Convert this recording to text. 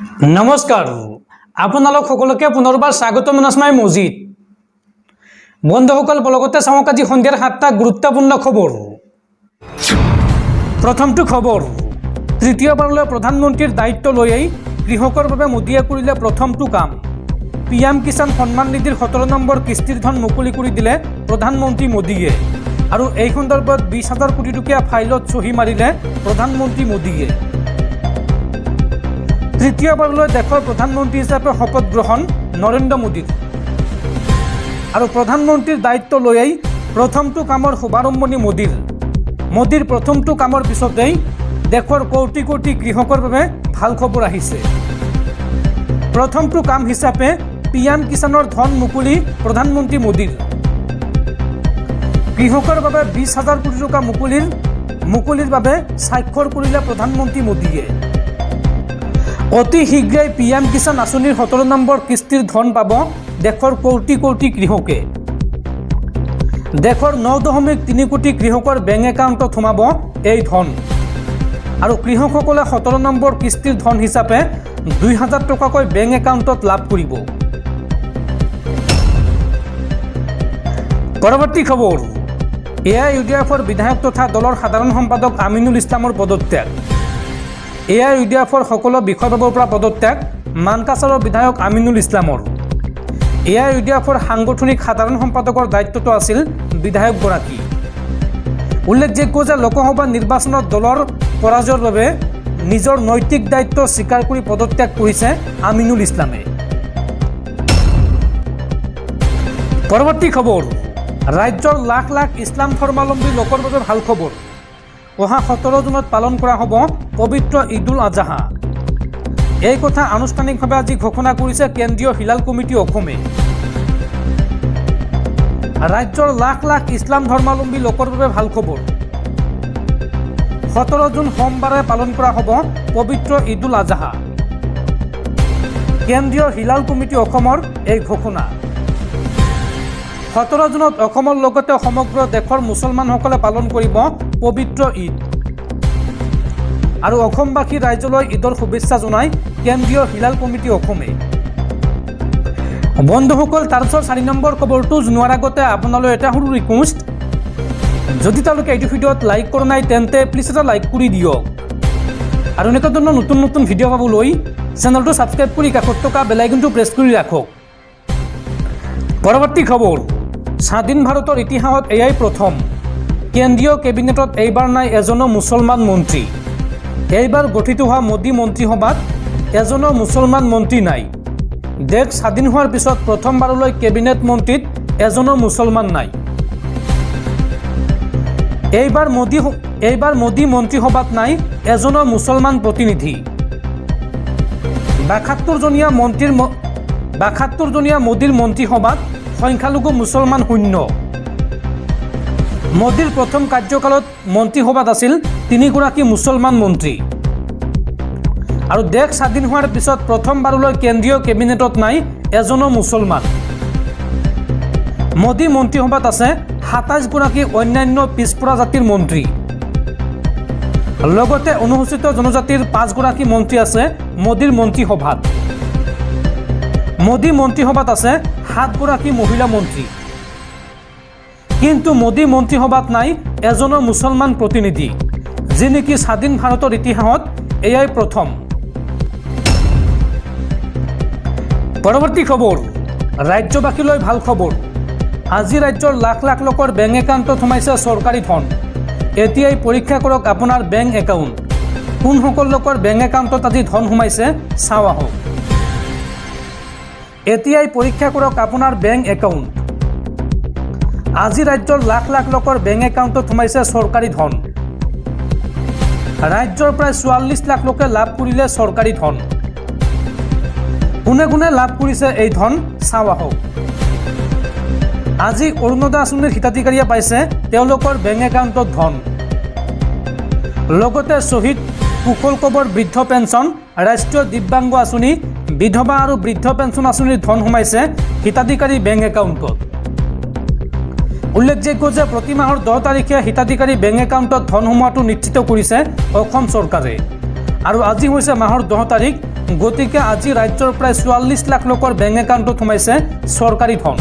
নমস্কাৰ আপোনালোক সকলোকে পুনৰবাৰ স্বাগত মনাসমাই মজিদ বন্ধুসকল বলগতে চাওক আজি সন্ধিয়াৰ 7টা গুৰুত্বপূৰ্ণ খবৰ। প্ৰথমটো খবৰ, তৃতীয়বাৰলৈ প্ৰধানমন্ত্ৰীৰ দায়িত্ব লৈই কৃষকৰ বাবে মোদীয়ে কৰিলে প্ৰথমটো কাম। পিএম কিষাণ সন্মান নিধিৰ 17 নম্বৰ কিস্তিৰ ধন মুকলি কৰি দিলে প্ৰধানমন্ত্ৰী মোদীয়ে আৰু এই সন্দৰ্ভত 20,000 কোটি টকীয়া ফাইলত চহী মাৰিলে প্ৰধানমন্ত্ৰী মোদীয়ে। তৃতীয়বাৰলৈ দেশৰ প্ৰধানমন্ত্ৰী হিচাপে শপত গ্ৰহণ নৰেন্দ্ৰ মোদীৰ আৰু প্ৰধানমন্ত্ৰীৰ দায়িত্ব লৈই প্ৰথমটো কামৰ শুভাৰম্ভণি মোদীৰ প্ৰথমটো কামৰ পিছতেই দেশৰ কোটি কোটি কৃষকৰ বাবে ভাল খবৰ আহিছে। প্ৰথমটো কাম হিচাপে পিএম কিষাণৰ ধন মুকলি প্ৰধানমন্ত্ৰী মোদীৰ। কৃষকৰ বাবে 20,000 কোটি টকা মুকলিৰ বাবে স্বাক্ষৰ কৰিলে প্ৰধানমন্ত্ৰী মোদীয়ে। অতি শীঘ্ৰেই পিএম কিষাণ আঁচনিৰ 17 নম্বৰ কিস্তিৰ ধন পাব দেশৰ কোটি কোটি কৃষকে। দেশৰ 9.3 কোটি কৃষকৰ বেংক একাউণ্টত সোমাব এই ধন আৰু কৃষকসকলে 17 নম্বৰ কিস্তিৰ ধন হিচাপে 2,000 টকাকৈ বেংক একাউণ্টত লাভ কৰিব। পৰৱৰ্তী খবৰ, AIUDFৰ বিধায়ক তথা দলৰ সাধাৰণ সম্পাদক আমিনুল ইছলামৰ পদত্যাগ। AIUDFৰ সকলো বিষয়ববীৰ পৰা পদত্যাগ মানকাছাৰৰ বিধায়ক আমিনুল ইছলামৰ। AIUDFৰ সাংগঠনিক সাধাৰণ সম্পাদকৰ দায়িত্বটো আছিল বিধায়কগৰাকী। উল্লেখযোগ্য যে লোকসভা নিৰ্বাচনত দলৰ পৰাজয়ৰ বাবে নিজৰ নৈতিক দায়িত্ব স্বীকাৰ কৰি পদত্যাগ কৰিছে আমিনুল ইছলামে। পৰৱৰ্তী খবৰ, ৰাজ্যৰ লাখ লাখ ইছলাম ধৰ্মাৱলম্বী লোকৰ বাবে ভাল খবৰ। অহা 17 জুনত পালন কৰা হ'ব পবিত্ৰ ঈদ-উল আজহা। এই কথা আনুষ্ঠানিকভাৱে আজি ঘোষণা কৰিছে কেন্দ্ৰীয় হিলাল কমিটি অসমে। ৰাজ্যৰ লাখ লাখ ইছলাম ধৰ্মাৱলম্বী লোকৰ বাবে ভাল খবৰ। 17 জুন সোমবাৰে পালন কৰা হ'ব পবিত্ৰ ঈদ-উল আজহা। কেন্দ্ৰীয় হিলাল কমিটি অসমৰ এই ঘোষণা। 17 জুনত অসমৰ লগতে সমগ্ৰ দেশৰ মুছলমানসকলে পালন কৰিব পবিত্ৰ ঈদ আৰু অসমবাসী ৰাইজলৈ ঈদৰ শুভেচ্ছা জনাই কেন্দ্ৰীয় হিলাল কমিটি অসমে। বন্ধুসকল, তাৰপিছত 4 নম্বৰ খবৰটো জনোৱাৰ আগতে আপোনালৈ এটা সৰু ৰিকুৱেষ্ট, যদি তেওঁলোকে এইটো ভিডিঅ'ত লাইক কৰা নাই তেন্তে প্লিজ এটা লাইক কৰি দিয়ক আৰু এনেকুৱা ধৰণৰ নতুন নতুন ভিডিঅ' পাবলৈ চেনেলটো ছাবস্ক্ৰাইব কৰি কাষত থকা বেল আইকনটো প্ৰেছ কৰি ৰাখক। পৰৱৰ্তী খবৰ, স্বাধীন ভাৰতৰ ইতিহাসত এয়াই প্ৰথম কেন্দ্ৰীয় কেবিনেটত এইবাৰ নাই এজনো মুছলমান মন্ত্ৰী। এইবাৰ গঠিত হোৱা মোদী মন্ত্ৰীসভাত এজনো মুছলমান মন্ত্ৰী নাই। দেশ স্বাধীন হোৱাৰ পিছত প্ৰথমবাৰলৈ কেবিনেট মন্ত্ৰীত এজনো মুছলমান নাই। এইবাৰ মোদী মন্ত্ৰীসভাত নাই এজনো মুছলমান প্ৰতিনিধি। 72 জনীয়া মোদীৰ মন্ত্ৰীসভাত সংখ্যালঘু মুছলমান শূন্য। মোদীৰ প্ৰথম কাৰ্যকালত মন্ত্ৰীসভাত আছিল 3 গৰাকী মুছলমান মন্ত্ৰী আৰু দেশ স্বাধীন হোৱাৰ পিছত প্ৰথমবাৰলৈ কেন্দ্ৰীয় কেবিনেটত নাই এজনো মুছলমান। মোদী মন্ত্ৰীসভাত আছে 27 গৰাকী অন্যান্য পিছপৰা জাতিৰ মন্ত্ৰী। লগতে অনুসূচিত জনজাতিৰ 5 গৰাকী মন্ত্ৰী আছে মোদীৰ মন্ত্ৰীসভাত। মোদী মন্ত্ৰীসভাত আছে 7 গৰাকী মহিলা মন্ত্ৰী। কিন্তু মোদী মন্ত্ৰীসভাত নাই এজনো মুছলমান প্ৰতিনিধি, যি নেকি স্বাধীন ভাৰতৰ ইতিহাসত এয়াই প্ৰথম। পৰৱৰ্তী খবৰ, ৰাজ্যবাসীলৈ ভাল খবৰ। আজি ৰাজ্যৰ লাখ লাখ লোকৰ বেংক একাউণ্টত সোমাইছে চৰকাৰী ধন। এতিয়াই পৰীক্ষা কৰক আপোনাৰ বেংক একাউণ্ট। কোনসকল লোকৰ বেংক একাউণ্টত আজি ধন সোমাইছে চাওঁ আহক। এতিয়াই পৰীক্ষা কৰক আপোনাৰ বেংক একাউণ্ট। আজি ৰাজ্যৰ লাখ লাখ লোকৰ বেংক একাউণ্টত সোমাইছে চৰকাৰী ধন। ৰাজ্যৰ প্ৰায় 44 লাখ লোকে লাভ কৰিলে চৰকাৰী ধন। কোনে কোনে লাভ কৰিছে এই ধন চাওঁ আহক। আজি অৰুণোদয় আঁচনিৰ হিতাধিকাৰীয়ে পাইছে তেওঁলোকৰ বেংক একাউণ্টত ধন। লগতে শ্বহীদ কুশল কোঁৱৰ বৃদ্ধ পেঞ্চন, ৰাষ্ট্ৰীয় দিব্যাংগ আঁচনি, বিধৱা আৰু বৃদ্ধ পেঞ্চন আঁচনিৰ ধন সোমাইছে হিতাধিকাৰী বেংক একাউণ্টত। উল্লেখযোগ্য যে প্ৰতি মাহৰ 10 তাৰিখে হিতাধিকাৰী বেংক একাউণ্টত ধন সোমোৱাটো নিশ্চিত কৰিছে অসম চৰকাৰে আৰু আজি হৈছে মাহৰ 10 তাৰিখ। গতিকে আজি ৰাজ্যৰ প্ৰায় 44 লাখ লোকৰ বেংক একাউণ্টত সোমাইছে চৰকাৰী ধন।